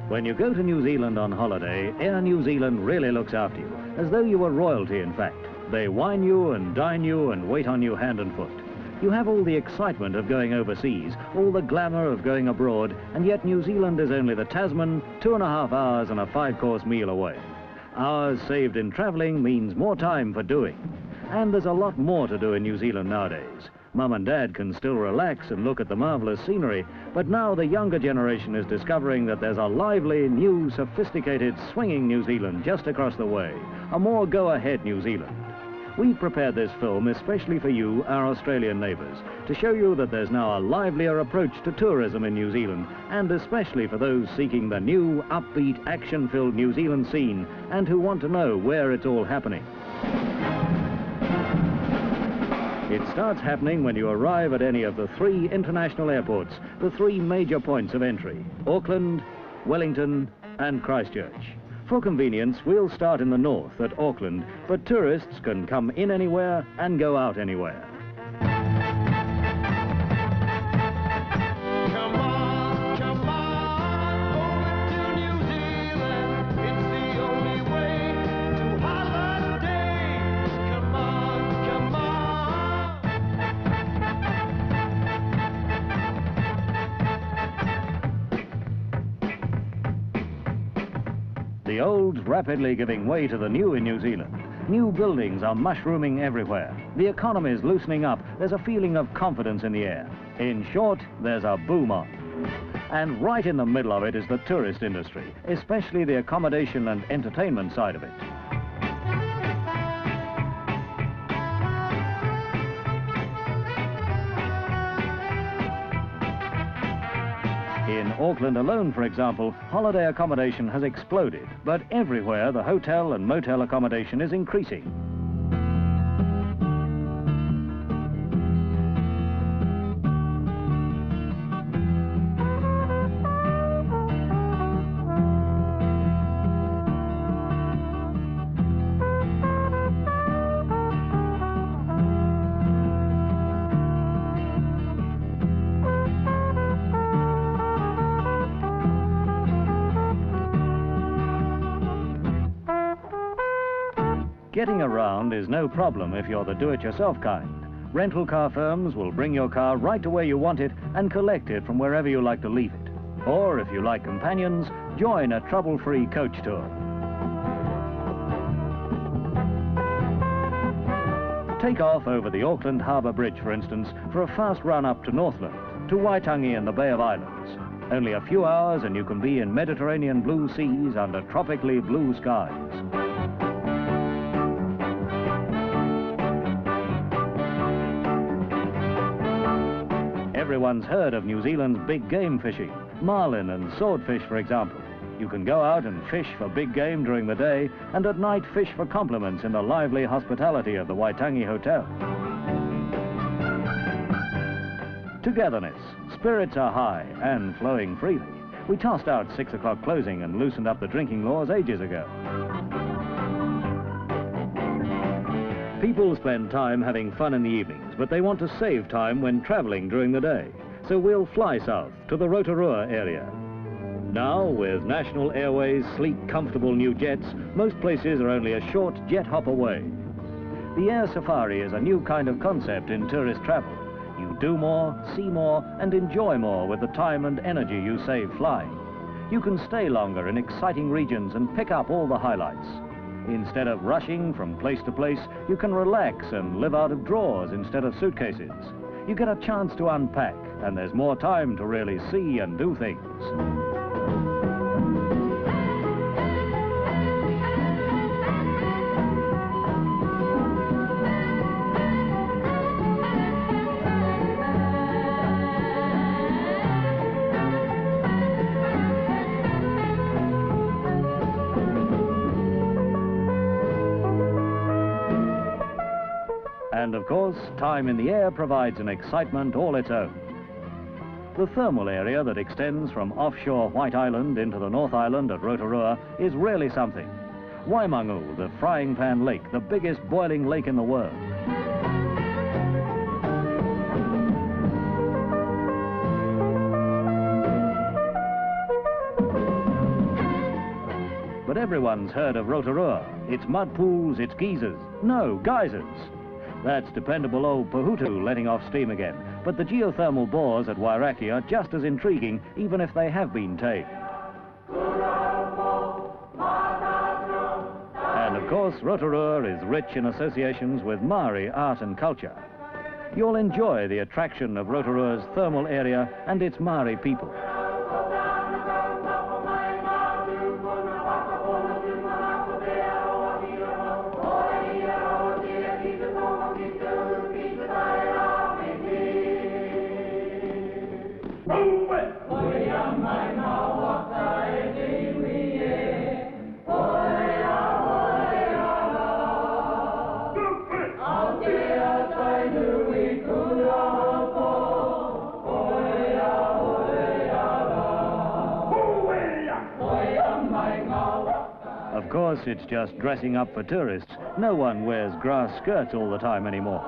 When you go to New Zealand on holiday, Air New Zealand really looks after you, as though you were royalty, in fact. They wine you and dine you and wait on you hand and foot. You have all the excitement of going overseas, all the glamour of going abroad, and yet New Zealand is only the Tasman, 2.5 hours and a 5-course meal away. Hours saved in travelling means more time for doing. And there's a lot more to do in New Zealand nowadays. Mum and Dad can still relax and look at the marvellous scenery, but now the younger generation is discovering that there's a lively, new, sophisticated, swinging New Zealand just across the way, a more go-ahead New Zealand. We've prepared this film especially for you, our Australian neighbours, to show you that there's now a livelier approach to tourism in New Zealand, and especially for those seeking the new, upbeat, action-filled New Zealand scene, and who want to know where it's all happening. It starts happening when you arrive at any of the 3 international airports, the 3 major points of entry: Auckland, Wellington and Christchurch. For convenience, we'll start in the north at Auckland, but tourists can come in anywhere and go out anywhere. The old's rapidly giving way to the new in New Zealand. New buildings are mushrooming everywhere. The economy's loosening up. There's a feeling of confidence in the air. In short, there's a boom on. And right in the middle of it is the tourist industry, especially the accommodation and entertainment side of it. In Auckland alone, for example, holiday accommodation has exploded, but everywhere the hotel and motel accommodation is increasing. Getting around is no problem if you're the do-it-yourself kind. Rental car firms will bring your car right to where you want it and collect it from wherever you like to leave it. Or if you like companions, join a trouble-free coach tour. Take off over the Auckland Harbour Bridge, for instance, for a fast run up to Northland, to Waitangi and the Bay of Islands. Only a few hours and you can be in Mediterranean blue seas under tropically blue skies. Everyone's heard of New Zealand's big game fishing, marlin and swordfish, for example. You can go out and fish for big game during the day, and at night fish for compliments in the lively hospitality of the Waitangi Hotel. Togetherness. Spirits are high and flowing freely. We tossed out 6 o'clock closing and loosened up the drinking laws ages ago. People spend time having fun in the evenings, but they want to save time when travelling during the day. So we'll fly south to the Rotorua area. Now, with National Airways' sleek, comfortable new jets, most places are only a short jet hop away. The air safari is a new kind of concept in tourist travel. You do more, see more, and enjoy more with the time and energy you save flying. You can stay longer in exciting regions and pick up all the highlights. Instead of rushing from place to place, you can relax and live out of drawers instead of suitcases. You get a chance to unpack, and there's more time to really see and do things. And of course, time in the air provides an excitement all its own. The thermal area that extends from offshore White Island into the North Island at Rotorua is really something. Waimangu, the frying pan lake, the biggest boiling lake in the world. everyone's heard of Rotorua. Its mud pools, its geysers. No, geysers. That's dependable old Pahutu letting off steam again. But the geothermal bores at Wairaki are just as intriguing, even if they have been tamed. And of course, Rotorua is rich in associations with Maori art and culture. You'll enjoy the attraction of Rotorua's thermal area and its Maori people. Of course, it's just dressing up for tourists. No one wears grass skirts all the time anymore.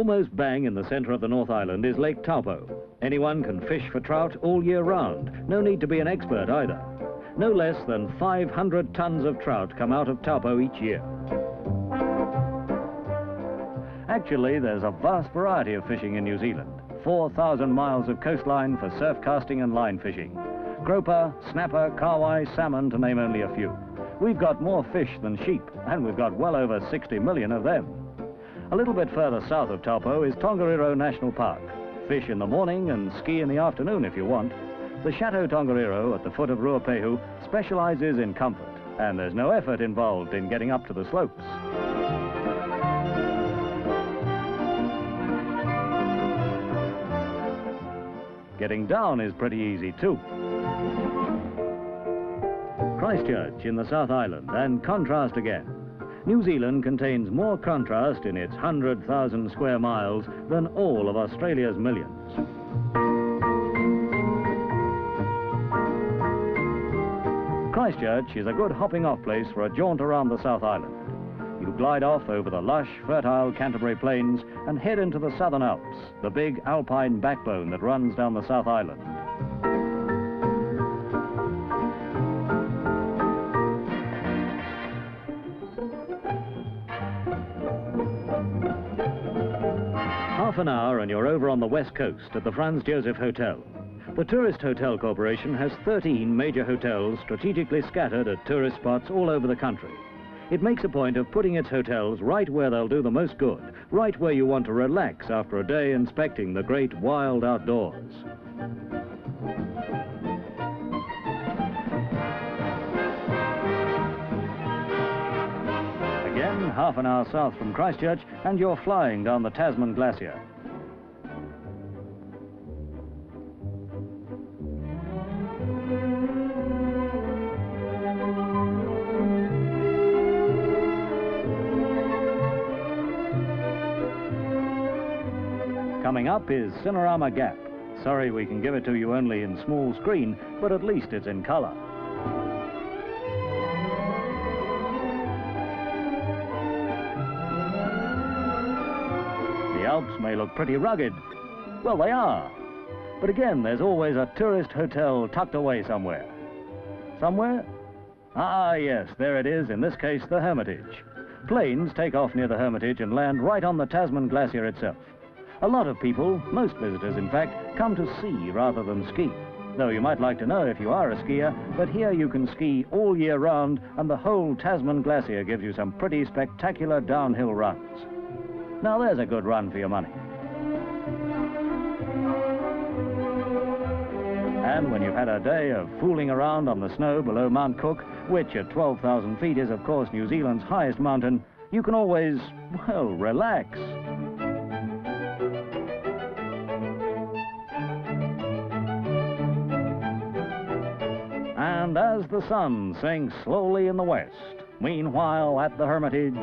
Almost bang in the centre of the North Island is Lake Tahoe. Anyone can fish for trout all year round. No need to be an expert either. No less than 500 tons of trout come out of Tahoe each year. Actually, there's a vast variety of fishing in New Zealand. 4,000 miles of coastline for surf casting and line fishing. Grouper, snapper, kahawai, salmon, to name only a few. We've got more fish than sheep, and we've got well over 60 million of them. A little bit further south of Tahoe is Tongariro National Park. Fish in the morning and ski in the afternoon if you want. The Chateau Tongariro at the foot of Ruapehu specializes in comfort, and there's no effort involved in getting up to the slopes. Getting down is pretty easy too. Christchurch in the South Island, and contrast again. New Zealand contains more contrast in its 100,000 square miles than all of Australia's millions. Christchurch is a good hopping-off place for a jaunt around the South Island. You glide off over the lush, fertile Canterbury Plains and head into the Southern Alps, the big alpine backbone that runs down the South Island. Half an hour and you're over on the west coast at the Franz Josef Hotel. The Tourist Hotel Corporation has 13 major hotels strategically scattered at tourist spots all over the country. It makes a point of putting its hotels right where they'll do the most good, right where you want to relax after a day inspecting the great wild outdoors. Again, half an hour south from Christchurch, and you're flying down the Tasman Glacier. Coming up is Cinerama Gap. Sorry we can give it to you only in small screen, but at least it's in colour. The Alps may look pretty rugged. Well, they are. But again, there's always a tourist hotel tucked away somewhere. Somewhere? Ah, yes, there it is, in this case, the Hermitage. Planes take off near the Hermitage and land right on the Tasman Glacier itself. A lot of people, most visitors in fact, come to see rather than ski. Though you might like to know if you are a skier, but here you can ski all year round, and the whole Tasman Glacier gives you some pretty spectacular downhill runs. Now there's a good run for your money. And when you've had a day of fooling around on the snow below Mount Cook, which at 12,000 feet is of course New Zealand's highest mountain, you can always, well, relax. And as the sun sinks slowly in the west, meanwhile at the Hermitage,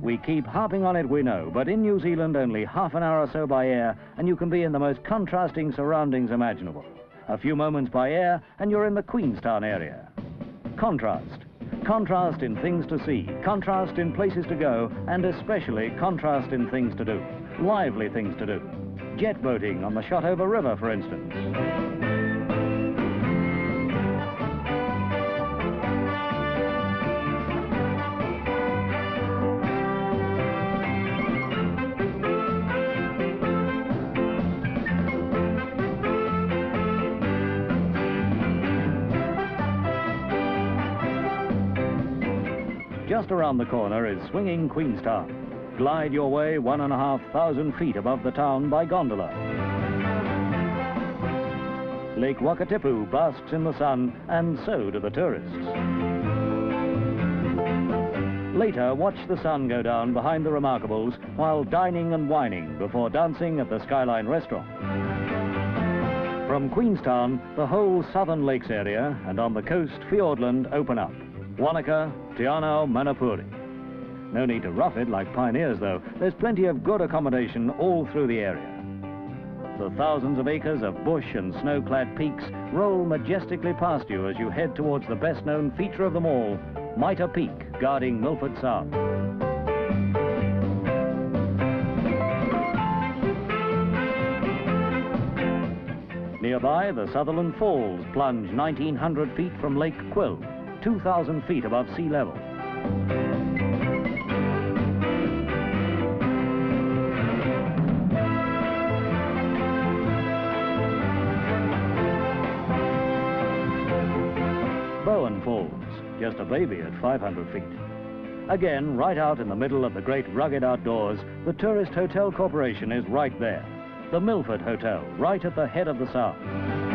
we keep harping on it, we know, but in New Zealand only half an hour or so by air, and you can be in the most contrasting surroundings imaginable. A few moments by air, and you're in the Queenstown area. Contrast. Contrast in things to see, contrast in places to go, and especially contrast in things to do. Lively things to do. Jet boating on the Shotover River, for instance. Just around the corner is swinging Queenstown. Glide your way 1,500 feet above the town by gondola. Lake Wakatipu basks in the sun, and so do the tourists. Later, watch the sun go down behind the Remarkables while dining and wining before dancing at the Skyline restaurant. From Queenstown, the whole southern lakes area and on the coast, Fiordland open up. Wanaka, Te Anau, Manapuri. No need to rough it like pioneers, though. There's plenty of good accommodation all through the area. The thousands of acres of bush and snow-clad peaks roll majestically past you as you head towards the best-known feature of them all, Mitre Peak, guarding Milford Sound. Nearby, the Sutherland Falls plunge 1,900 feet from Lake Quill, 2,000 feet above sea level. Bowen Falls, just a baby at 500 feet. Again, right out in the middle of the great rugged outdoors, the Tourist Hotel Corporation is right there. The Milford Hotel, right at the head of the Sound.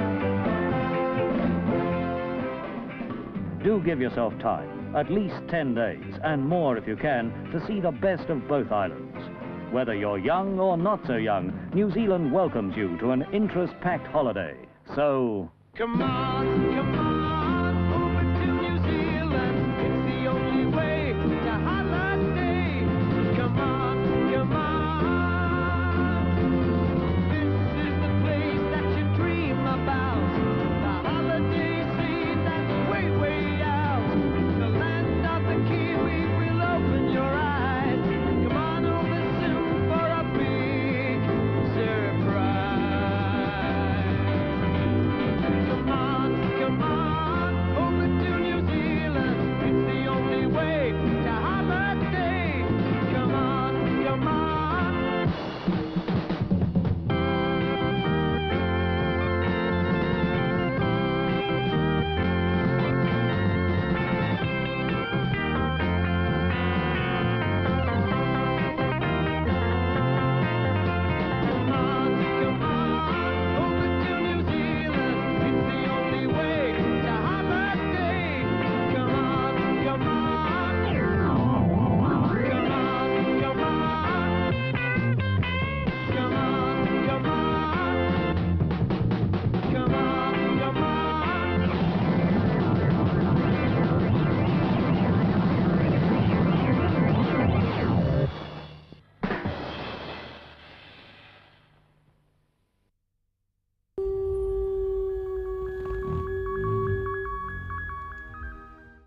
Do give yourself time, at least 10 days, and more if you can, to see the best of both islands. Whether you're young or not so young, New Zealand welcomes you to an interest-packed holiday. So, come on, come on.